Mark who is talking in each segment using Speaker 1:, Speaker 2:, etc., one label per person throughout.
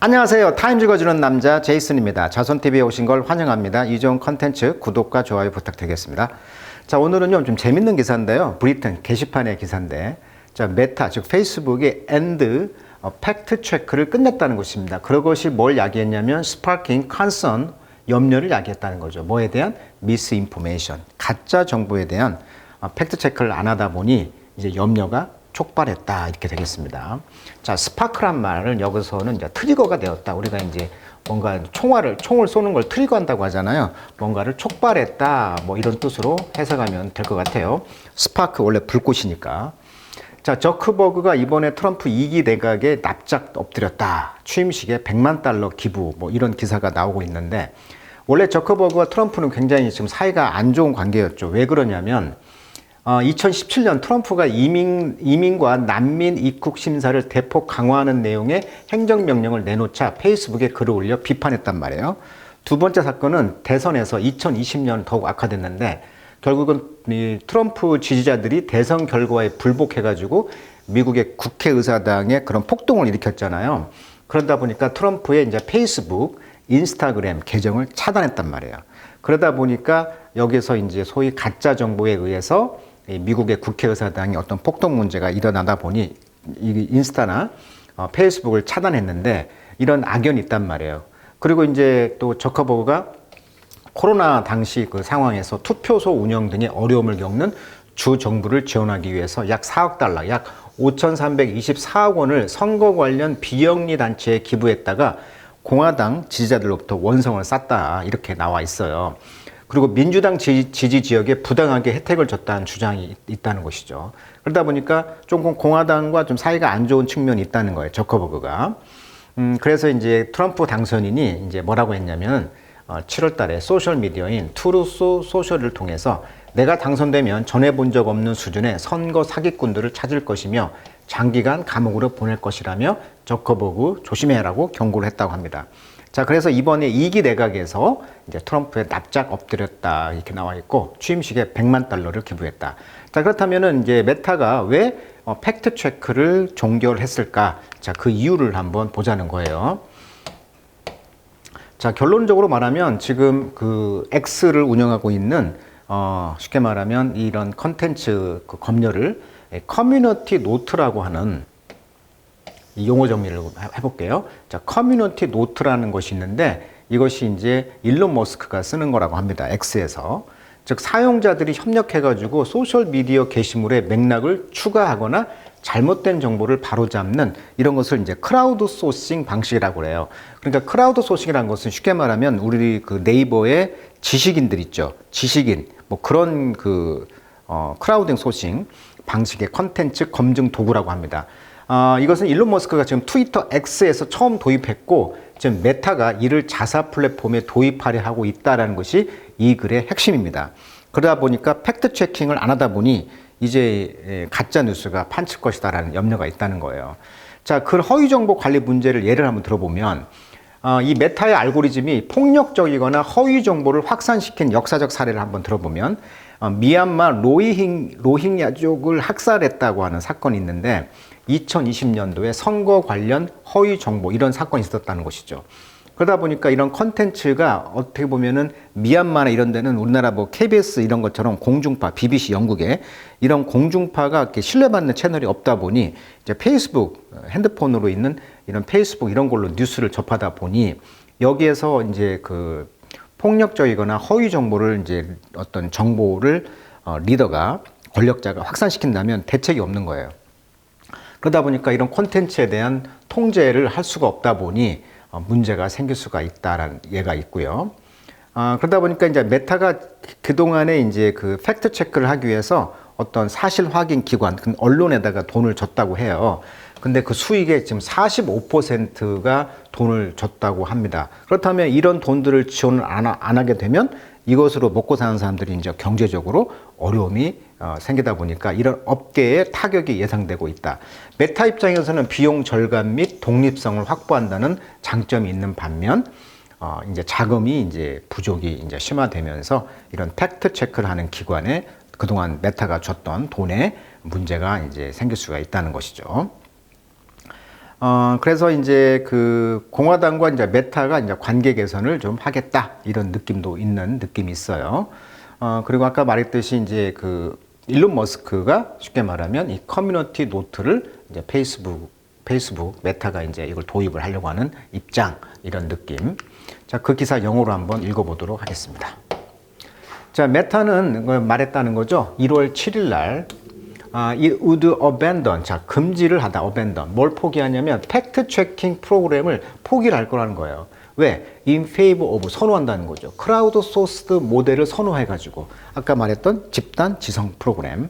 Speaker 1: 안녕하세요. 타임 읽어주는 남자 제이슨입니다. 자손TV에 오신 걸 환영합니다. 이 좋은 컨텐츠 구독과 좋아요 부탁드리겠습니다. 자, 오늘은요 좀 재밌는 기사인데요. 브리튼 게시판의 기사인데, 자, 메타 즉 페이스북이 엔드 팩트 체크를 끝냈다는 것입니다. 그것이 뭘 야기했냐면 스파킹 컨선, 염려를 야기했다는 거죠. 뭐에 대한 미스인포메이션, 가짜 정보에 대한 팩트 체크를 안 하다 보니 이제 염려가 촉발했다, 이렇게 되겠습니다. 자, 스파크란 말은 여기서는 이제 트리거가 되었다. 우리가 이제 뭔가 총을 쏘는 걸 트리거한다고 하잖아요. 뭔가를 촉발했다, 뭐 이런 뜻으로 해석하면 될 것 같아요. 스파크 원래 불꽃이니까. 자, 저크버그가 이번에 트럼프 2기 내각에 납작 엎드렸다. 취임식에 $100만 기부, 뭐 이런 기사가 나오고 있는데, 원래 저크버그와 트럼프는 굉장히 지금 사이가 안 좋은 관계였죠. 왜 그러냐면 2017년 트럼프가 이민과 난민 입국 심사를 대폭 강화하는 내용의 행정명령을 내놓자 페이스북에 글을 올려 비판했단 말이에요. 두 번째 사건은 대선에서 2020년 더욱 악화됐는데, 결국은 이 트럼프 지지자들이 대선 결과에 불복해가지고 미국의 국회의사당에 그런 폭동을 일으켰잖아요. 그러다 보니까 트럼프의 이제 페이스북, 인스타그램 계정을 차단했단 말이에요. 그러다 보니까 여기서 이제 소위 가짜 정보에 의해서 미국의 국회의사당이 어떤 폭동 문제가 일어나다 보니 이 인스타나 페이스북을 차단했는데, 이런 악연이 있단 말이에요. 그리고 이제 또 저커버그가 코로나 당시 그 상황에서 투표소 운영 등의 어려움을 겪는 주 정부를 지원하기 위해서 약 4억 달러, 약 5,324억 원을 선거 관련 비영리 단체에 기부했다가 공화당 지지자들로부터 원성을 쌌다, 이렇게 나와 있어요. 그리고 민주당 지지 지역에 부당하게 혜택을 줬다는 주장이 있다는 것이죠. 그러다 보니까 조금 공화당과 좀 사이가 안 좋은 측면이 있다는 거예요, 저커버그가. 그래서 이제 트럼프 당선인이 이제 뭐라고 했냐면 7월 달에 소셜미디어인 트루스 소셜을 통해서 내가 당선되면 전해본 적 없는 수준의 선거 사기꾼들을 찾을 것이며 장기간 감옥으로 보낼 것이라며 저커버그 조심해라고 경고를 했다고 합니다. 자, 그래서 이번에 2기 내각에서 이제 트럼프에 납작 엎드렸다, 이렇게 나와 있고, 취임식에 $100만 기부했다. 자, 그렇다면은 이제 메타가 왜 팩트 체크를 종결했을까? 자, 그 이유를 한번 보자는 거예요. 자, 결론적으로 말하면 지금 그 X를 운영하고 있는 쉽게 말하면 이런 컨텐츠 그 검열을 커뮤니티 노트라고 하는 이 용어 정리를 해볼게요. 자, 커뮤니티 노트라는 것이 있는데, 이것이 이제 일론 머스크가 쓰는 거라고 합니다. X에서. 즉, 사용자들이 협력해가지고 소셜미디어 게시물에 맥락을 추가하거나 잘못된 정보를 바로잡는 이런 것을 이제 크라우드 소싱 방식이라고 그래요. 그러니까 크라우드 소싱이라는 것은 쉽게 말하면 우리 그 네이버의 지식인들 있죠. 지식인, 뭐 그런 그 크라우딩 소싱 방식의 컨텐츠 검증 도구라고 합니다. 이것은 일론 머스크가 지금 트위터 X에서 처음 도입했고, 지금 메타가 이를 자사 플랫폼에 도입하려 하고 있다는 것이 이 글의 핵심입니다. 그러다 보니까 팩트 체킹을 안 하다 보니 이제 가짜 뉴스가 판칠 것이다라는 염려가 있다는 거예요. 자, 그 허위 정보 관리 문제를 예를 한번 들어보면, 이 메타의 알고리즘이 폭력적이거나 허위 정보를 확산시킨 역사적 사례를 한번 들어보면, 미얀마 로힝야족을 학살했다고 하는 사건이 있는데, 2020년도에 선거 관련 허위 정보, 이런 사건이 있었다는 것이죠. 그러다 보니까 이런 컨텐츠가 어떻게 보면은 미얀마나 이런 데는 우리나라 뭐 KBS 이런 것처럼 공중파, BBC 영국에 이런 공중파가 이렇게 신뢰받는 채널이 없다 보니 이제 페이스북, 핸드폰으로 있는 이런 페이스북 이런 걸로 뉴스를 접하다 보니 여기에서 이제 그 폭력적이거나 허위 정보를 이제 어떤 정보를 리더가, 권력자가 확산시킨다면 대책이 없는 거예요. 그러다 보니까 이런 콘텐츠에 대한 통제를 할 수가 없다 보니 문제가 생길 수가 있다라는 예가 있고요. 그러다 보니까 이제 메타가 그동안에 이제 그 팩트 체크를 하기 위해서 어떤 사실 확인 기관, 언론에다가 돈을 줬다고 해요. 근데 그 수익의 지금 45%가 돈을 줬다고 합니다. 그렇다면 이런 돈들을 지원을 안 하게 되면 이것으로 먹고 사는 사람들이 이제 경제적으로 어려움이 생기다 보니까 이런 업계에 타격이 예상되고 있다. 메타 입장에서는 비용 절감 및 독립성을 확보한다는 장점이 있는 반면, 이제 자금이 이제 부족이 이제 심화되면서 이런 팩트 체크를 하는 기관에 그동안 메타가 줬던 돈에 문제가 이제 생길 수가 있다는 것이죠. 그래서 이제 그 공화당과 이제 메타가 이제 관계 개선을 좀 하겠다 이런 느낌도 있는 느낌이 있어요. 그리고 아까 말했듯이 이제 그 일론 머스크가 쉽게 말하면 이 커뮤니티 노트를 이제 페이스북 메타가 이제 이걸 도입을 하려고 하는 입장 이런 느낌. 자, 그 기사 영어로 한번 읽어보도록 하겠습니다. 자, 메타는 말했다는 거죠. 1월 7일 날 it would abandon. 자, 금지를 하다. abandon. 뭘 포기하냐면 팩트 체킹 프로그램을 포기를 할 거라는 거예요. 왜? in favor of 선호한다는 거죠. 크라우드 소스드 모델을 선호해 가지고 아까 말했던 집단 지성 프로그램.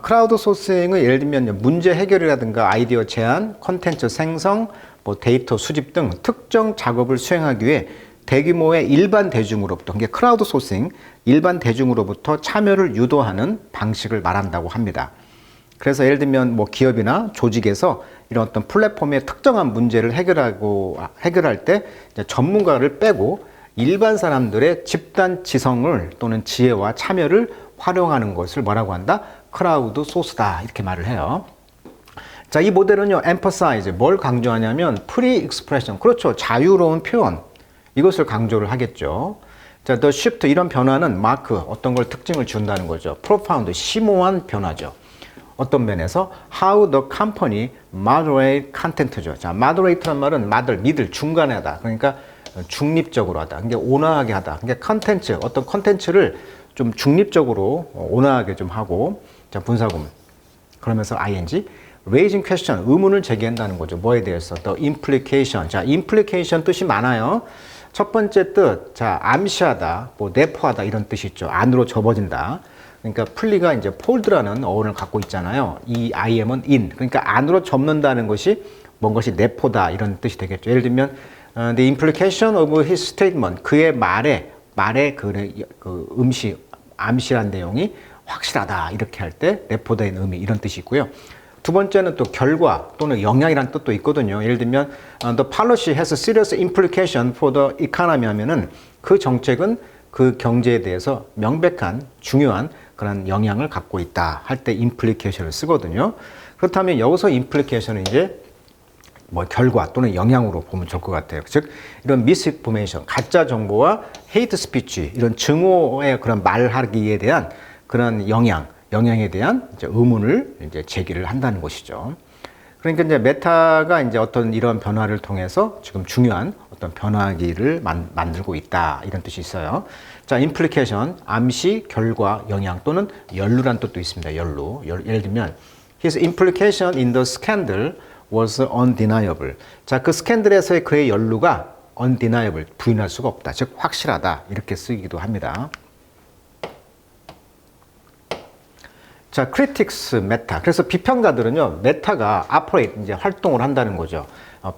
Speaker 1: 크라우드 소싱은 예를 들면 문제 해결이라든가 아이디어 제안, 콘텐츠 생성, 뭐 데이터 수집 등 특정 작업을 수행하기 위해 대규모의 일반 대중으로부터, 이게 크라우드 소싱, 일반 대중으로부터 참여를 유도하는 방식을 말한다고 합니다. 그래서 예를 들면 뭐 기업이나 조직에서 이런 어떤 플랫폼의 특정한 문제를 해결할 때 이제 전문가를 빼고 일반 사람들의 집단 지성을 또는 지혜와 참여를 활용하는 것을 뭐라고 한다? 크라우드 소스다 이렇게 말을 해요. 자, 이 모델은요, emphasize 뭘 강조하냐면 free expression, 그렇죠, 자유로운 표현 이것을 강조를 하겠죠. 자, the shift 이런 변화는 마크 어떤 걸 특징을 준다는 거죠. profound 심오한 변화죠. 어떤 면에서 how the company moderate content죠. 자, moderate란 말은 믿을 중간에 하다. 그러니까 중립적으로 하다. 그러니까 온화하게 하다. 그러니까 컨텐츠 어떤 컨텐츠를 좀 중립적으로 온화하게 좀 하고, 자, 분사구문 그러면서 ing raising question 의문을 제기한다는 거죠. 뭐에 대해서 the implication. 자, implication 뜻이 많아요. 첫 번째 뜻, 자, 암시하다, 뭐 내포하다 이런 뜻이 있죠. 안으로 접어진다. 그러니까 플리가 이제 fold라는 어원을 갖고 있잖아요. 이 IM은 in. 그러니까 안으로 접는다는 것이 뭔 것이 내포다 이런 뜻이 되겠죠. 예를 들면 the implication of his statement. 그의 말에 암시란 내용이 확실하다 이렇게 할 때 내포된 의미 이런 뜻이 있고요. 두 번째는 또 결과 또는 영향이라는 뜻도 있거든요. 예를 들면 the policy has a serious implication for the economy 하면은 그 정책은 그 경제에 대해서 명백한 중요한 그런 영향을 갖고 있다 할 때 implication을 쓰거든요. 그렇다면 여기서 implication은 이제 뭐 결과 또는 영향으로 보면 좋을 것 같아요. 즉 이런 misinformation, 가짜 정보와 hate speech 이런 증오의 그런 말하기에 대한 그런 영향에 대한 이제 의문을 이제 제기를 한다는 것이죠. 그러니까 이제 메타가 이제 어떤 이런 변화를 통해서 지금 중요한 어떤 변화기를 만들고 있다 이런 뜻이 있어요. 자, implication 암시, 결과, 영향 또는 연루란 뜻도 있습니다. 연루. 예를 들면 his implication in the scandal was undeniable. 자, 그 스캔들에서의 그의 연루가 undeniable 부인할 수가 없다. 즉 확실하다 이렇게 쓰기도 합니다. 자, critics 메타. 그래서 비평가들은요, 메타가 operate 이제 활동을 한다는 거죠.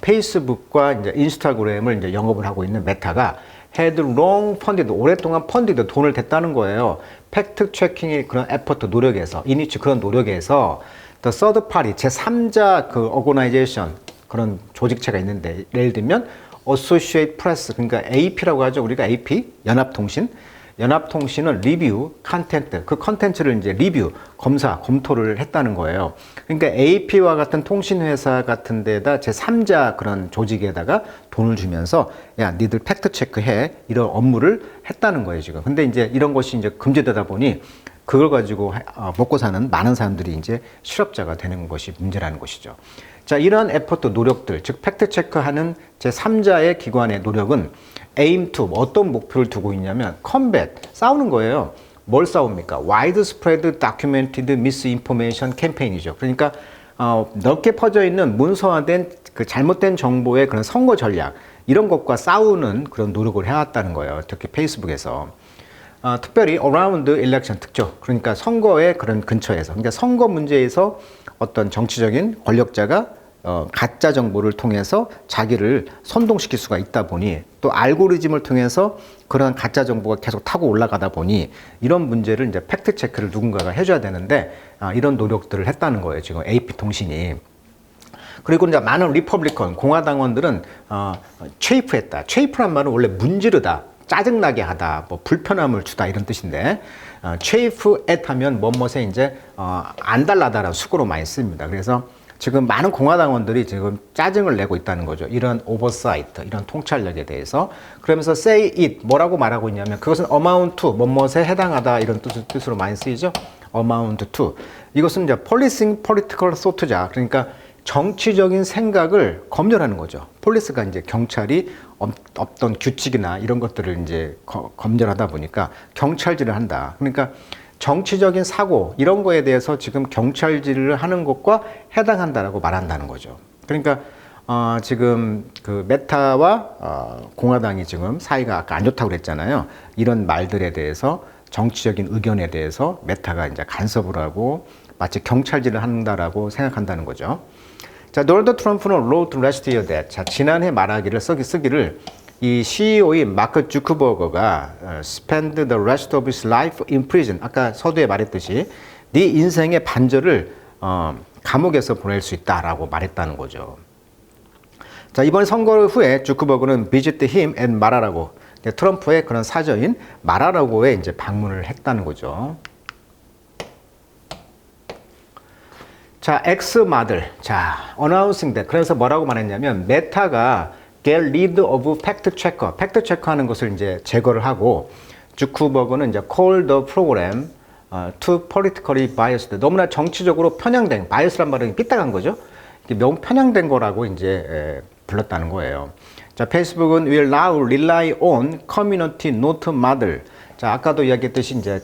Speaker 1: 페이스북과 이제 인스타그램을 이제 영업을 하고 있는 메타가 had long funded 오랫동안 펀디드 돈을 댔다는 거예요. 팩트 체킹의 그런 에포트 노력에서 이니치 그런 노력에서 the third party 제3자 그 organization 그런 조직체가 있는데 예를 들면 Associated Press 그러니까 AP라고 하죠. 우리가 AP 연합통신은 리뷰 컨텐트 그 컨텐츠를 이제 리뷰 검사 검토를 했다는 거예요. 그러니까 AP와 같은 통신회사 같은 데다 제3자 그런 조직에다가 돈을 주면서 야 니들 팩트 체크해 이런 업무를 했다는 거예요 지금. 근데 이제 이런 것이 이제 금지되다 보니 그걸 가지고 먹고 사는 많은 사람들이 이제 실업자가 되는 것이 문제라는 것이죠. 자, 이러한 에포트 노력들 즉 팩트 체크하는 제3자의 기관의 노력은 aim to 어떤 목표를 두고 있냐면 combat 싸우는 거예요. 뭘 싸웁니까? widespread documented misinformation campaign이죠. 그러니까 넓게 퍼져 있는 문서화된 그 잘못된 정보의 그런 선거 전략 이런 것과 싸우는 그런 노력을 해왔다는 거예요. 특히 페이스북에서 특별히 around election 특정 그러니까 선거의 그런 근처에서 그러니까 선거 문제에서 어떤 정치적인 권력자가 가짜 정보를 통해서 자기를 선동시킬 수가 있다 보니 또 알고리즘을 통해서 그런 가짜 정보가 계속 타고 올라가다 보니 이런 문제를 이제 팩트 체크를 누군가가 해줘야 되는데 이런 노력들을 했다는 거예요. 지금 AP 통신이. 그리고 이제 많은 리퍼블리컨 공화당원들은 체이프했다. 체이프란 말은 원래 문지르다, 짜증나게 하다, 뭐 불편함을 주다 이런 뜻인데 체이프 앳 하면 뭐뭐에 이제 안달나다라는 수고로 많이 씁니다. 그래서 지금 많은 공화당원들이 지금 짜증을 내고 있다는 거죠. 이런 오버사이트, 이런 통찰력에 대해서. 그러면서 say it, 뭐라고 말하고 있냐면 그것은 amount to, 뭐뭐에 해당하다 이런 뜻으로 많이 쓰이죠. amount to. 이것은 이제 policing political thought자. 그러니까 정치적인 생각을 검열하는 거죠. 폴리스가 이제 경찰이 어떤 규칙이나 이런 것들을 이제 검열하다 보니까 경찰질을 한다. 그러니까 정치적인 사고 이런 거에 대해서 지금 경찰질을 하는 것과 해당한다라고 말한다는 거죠. 그러니까 지금 그 메타와 공화당이 지금 사이가 아까 안 좋다고 그랬잖아요. 이런 말들에 대해서 정치적인 의견에 대해서 메타가 이제 간섭을 하고 마치 경찰질을 한다라고 생각한다는 거죠. 자, 도널드 트럼프는 wrote last year that. 자, 지난해 말하기를 쓰기를 이 CEO인 마크 주크버거가 spend the rest of his life in prison. 아까 서두에 말했듯이 네 인생의 반절을 감옥에서 보낼 수 있다라고 말했다는 거죠. 자, 이번 선거 후에 주크버거는 visit him and 마라라고 트럼프의 그런 사저인 마라라고에 이제 방문을 했다는 거죠. 자, 엑스마들. 자, announcing that. 그래서 뭐라고 말했냐면, 메타가 get rid of fact checker. 팩트 체크하는 것을 이제 제거를 하고, 주크버그는 이제 call the program to politically biased. 너무나 정치적으로 편향된, bias란 말은 삐딱한 거죠. 너무 편향된 거라고 이제 불렀다는 거예요. 자, 페이스북은 will now rely on community note model. 자, 아까도 이야기했듯이 이제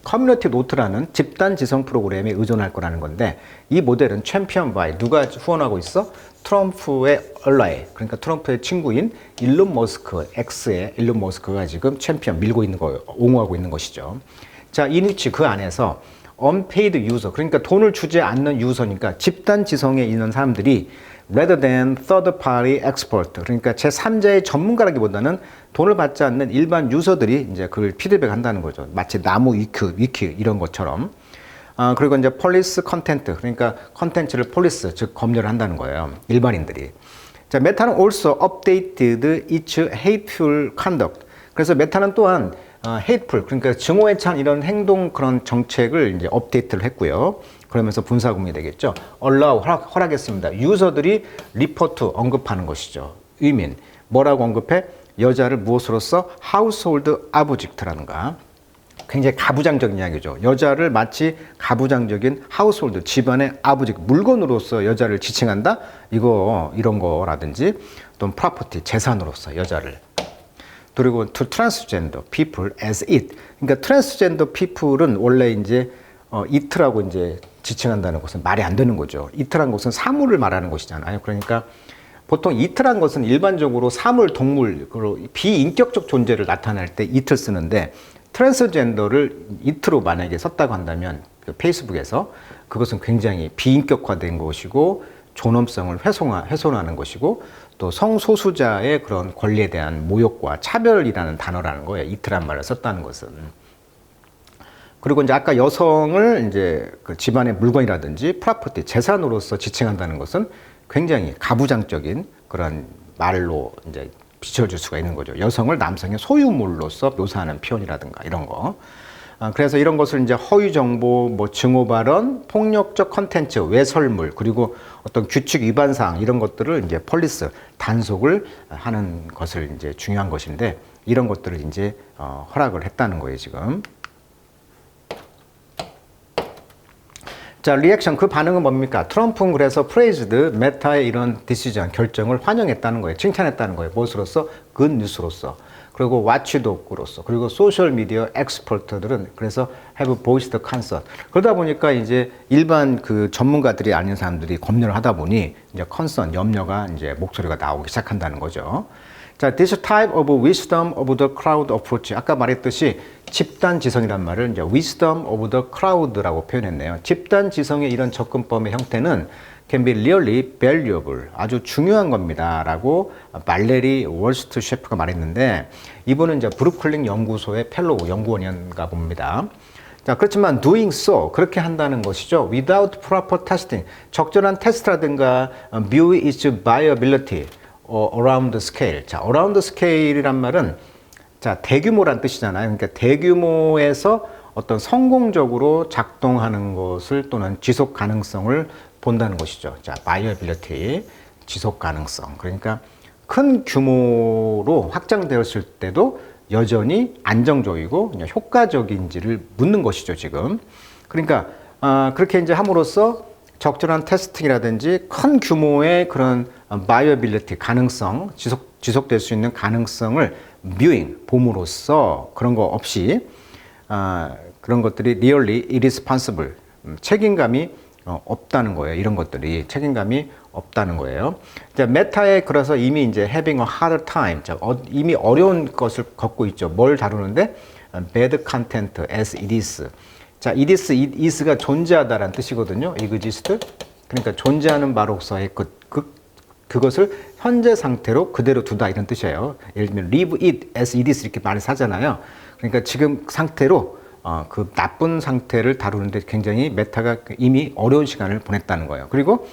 Speaker 1: 커뮤니티 노트라는 집단 지성 프로그램에 의존할 거라는 건데 이 모델은 챔피언 바이 누가 후원하고 있어? 트럼프의 얼라이 그러니까 트럼프의 친구인 일론 머스크 X의 일론 머스크가 지금 챔피언 밀고 있는 거 옹호하고 있는 것이죠. 자, 이니치 그 안에서 unpaid user 그러니까 돈을 주지 않는 유저니까 집단 지성에 있는 사람들이 rather than third party expert 그러니까 제3자의 전문가라기보다는 돈을 받지 않는 일반 유저들이 이제 그걸 피드백 한다는 거죠. 마치 나무 위키 이런 것처럼. 그리고 이제 폴리스 컨텐트 그러니까 컨텐츠를 폴리스 즉 검열을 한다는 거예요. 일반인들이. 자, 메타는 also updated its hateful conduct. 그래서 메타는 또한 hateful 그러니까 증오에 찬 이런 행동 그런 정책을 이제 업데이트를 했고요. 그러면서 분사구문이 되겠죠. allow 허락했습니다. 유저들이 리포트 언급하는 것이죠. 의민 뭐라고 언급해? 여자를 무엇으로써 household object라는가 굉장히 가부장적인 이야기죠. 여자를 마치 가부장적인 household 집안의 object 물건으로서 여자를 지칭한다. 이런 거라든지 또는 property 재산으로서 여자를 그리고 to transgender people as it 그러니까 transgender people은 원래 이제 it라고 이제 지칭한다는 것은 말이 안 되는 거죠. it란 것은 사물을 말하는 것이잖아요. 그러니까 보통 it란 것은 일반적으로 사물, 동물, 비인격적 존재를 나타낼 때 it를 쓰는데 트랜스젠더를 it로 만약에 썼다고 한다면 페이스북에서 그것은 굉장히 비인격화된 것이고 존엄성을 훼손하는 것이고 또 성소수자의 그런 권리에 대한 모욕과 차별이라는 단어라는 거예요. it란 말을 썼다는 것은. 그리고 이제 아까 여성을 이제 그 집안의 물건이라든지 프로퍼티 재산으로서 지칭한다는 것은 굉장히 가부장적인 그런 말로 이제 비춰줄 수가 있는 거죠. 여성을 남성의 소유물로서 묘사하는 표현이라든가 이런 거. 그래서 이런 것을 이제 허위 정보, 뭐 증오 발언, 폭력적 컨텐츠, 외설물, 그리고 어떤 규칙 위반 사항 이런 것들을 이제 폴리스 단속을 하는 것을 이제 중요한 것인데 이런 것들을 이제 허락을 했다는 거예요, 지금. 자, 리액션 그 반응은 뭡니까? 트럼프는 그래서 프레이즈드 메타의 이런 디시전 결정을 환영했다는 거예요. 칭찬했다는 거예요. 무엇으로서? 굿뉴스로서. 그리고 와치독으로서. 그리고 소셜 미디어 엑스퍼트들은 그래서 have voiced concern. 그러다 보니까 이제 일반 그 전문가들이 아닌 사람들이 검열을 하다 보니 이제 concern, 염려가 이제 목소리가 나오기 시작한다는 거죠. 자, this type of wisdom of the crowd approach. 아까 말했듯이 집단 지성이란 말을 이제 wisdom of the crowd라고 표현했네요. 집단 지성의 이런 접근법의 형태는 can be really valuable. 아주 중요한 겁니다라고 발레리 월스트 셰프가 말했는데 이분은 이제 브루클린 연구소의 펠로우 연구원인가 봅니다. 자, 그렇지만 doing so 그렇게 한다는 것이죠. without proper testing 적절한 테스트라든가 view its viability around the scale. 자, around the scale이란 말은 자, 대규모란 뜻이잖아요. 그러니까 대규모에서 어떤 성공적으로 작동하는 것을 또는 지속 가능성을 본다는 것이죠. 자, 바이어빌리티, 지속 가능성. 그러니까 큰 규모로 확장되었을 때도 여전히 안정적이고 그냥 효과적인지를 묻는 것이죠, 지금. 그러니까 그렇게 이제 함으로써 적절한 테스팅이라든지 큰 규모의 그런 바이어빌리티, 가능성, 지속될 수 있는 가능성을 봄으로써 그런 거 없이 그런 것들이 really irresponsible, 책임감이 없다는 거예요. 이런 것들이 책임감이 없다는 거예요. 자, 메타에 그래서 이미 이제 having a harder time, 자, 이미 어려운 것을 겪고 있죠. 뭘 다루는데 bad content as it is. 자, it is가 존재하다라는 뜻이거든요. exist. 그러니까 존재하는 바로서의 그것을 현재 상태로 그대로 두다 이런 뜻이에요. 예를 들면 leave it as it is 이렇게 말을 하잖아요. 그러니까 지금 상태로 그 나쁜 상태를 다루는데 굉장히 메타가 이미 어려운 시간을 보냈다는 거예요. 그리고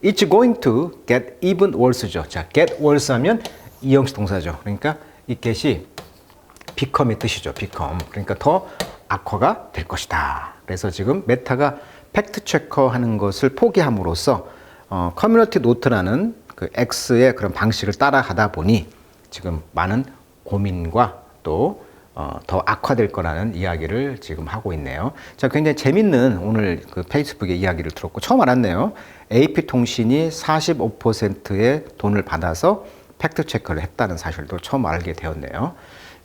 Speaker 1: it's going to get even worse죠. 자, get worse 하면 이형식 동사죠. 그러니까 이 get이 become의 뜻이죠. become. 그러니까 더 악화가 될 것이다. 그래서 지금 메타가 팩트 체커 하는 것을 포기함으로써 커뮤니티 노트라는 그 X의 그런 방식을 따라가다 보니 지금 많은 고민과 또 더 악화될 거라는 이야기를 지금 하고 있네요. 자, 굉장히 재밌는 오늘 그 페이스북의 이야기를 들었고 처음 알았네요. AP통신이 45%의 돈을 받아서 팩트 체크를 했다는 사실도 처음 알게 되었네요.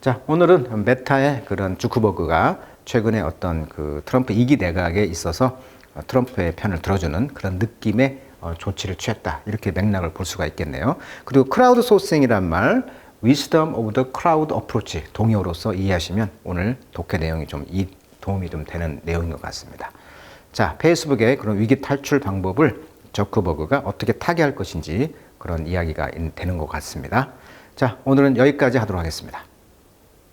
Speaker 1: 자, 오늘은 메타의 그런 주크버그가 최근에 어떤 그 트럼프 2기 내각에 있어서 트럼프의 편을 들어주는 그런 느낌의 조치를 취했다. 이렇게 맥락을 볼 수가 있겠네요. 그리고 크라우드 소싱이란 말, wisdom of the crowd approach 동의어로서 이해하시면 오늘 독해 내용이 좀 도움이 좀 되는 내용인 것 같습니다. 자, 페이스북의 그런 위기 탈출 방법을 저크버그가 어떻게 타개할 것인지 그런 이야기가 되는 것 같습니다. 자, 오늘은 여기까지 하도록 하겠습니다.